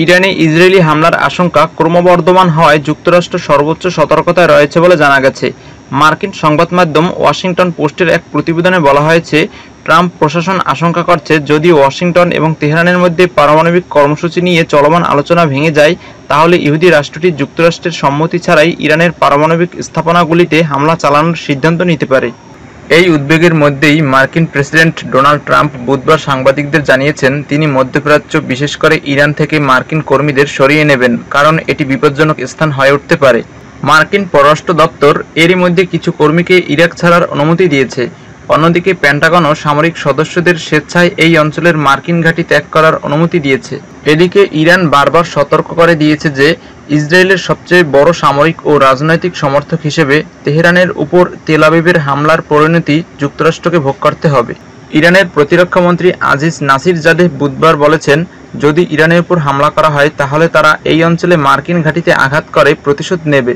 ইরানে ইসরায়েলি হামলার আশঙ্কা ক্রমবর্ধমান হওয়ায় যুক্তরাষ্ট্র সর্বোচ্চ সতর্কতায় রয়েছে বলে জানা গেছে। মার্কিন সংবাদ মাধ্যম ওয়াশিংটন পোস্টের এক প্রতিবেদনে বলা হয়েছে, ট্রাম্প প্রশাসন আশঙ্কা করছে যদি ওয়াশিংটন এবং তেহরানের মধ্যে পারমাণবিক কর্মসূচি নিয়ে চলমান আলোচনা ভেঙে যায়, তাহলে ইহুদি রাষ্ট্রটি যুক্তরাষ্ট্রের সম্মতি ছাড়াই ইরানের পারমাণবিক স্থাপনাগুলিতে হামলা চালানোর সিদ্ধান্ত নিতে পারে। এই উদ্বেগের মধ্যেই মার্কিন প্রেসিডেন্ট ডোনাল্ড ট্রাম্প বুধবার সাংবাদিকদের জানিয়েছেন তিনি মধ্যপ্রাচ্য, বিশেষ করে ইরান থেকে মার্কিন কর্মীদের সরিয়ে নেবেন, কারণ এটি বিপজ্জনক স্থান হয়ে উঠতে পারে। মার্কিন পররাষ্ট্র দপ্তর এরই মধ্যে কিছু কর্মীকে ইরাক ছাড়ার অনুমতি দিয়েছে। অন্যদিকে পেন্টাগনও সামরিক সদস্যদের স্বেচ্ছায় এই অঞ্চলের মার্কিন ঘাঁটি ত্যাগ করার অনুমতি দিয়েছে। এদিকে ইরান বারবার সতর্ক করে দিয়েছে যে ইসরায়েলের সবচেয়ে বড় সামরিক ও রাজনৈতিক সমর্থক হিসেবে তেহরানের উপর তেল আবিবের হামলার পরিণতি যুক্তরাষ্ট্রকে ভোগ করতে হবে। ইরানের প্রতিরক্ষামন্ত্রী আজিজ নাসিরজাদেহ বুধবার বলেছেন, যদি ইরানের উপর হামলা করা হয় তাহলে তারা এই অঞ্চলে মার্কিন ঘাঁটিতে আঘাত করে প্রতিশোধ নেবে।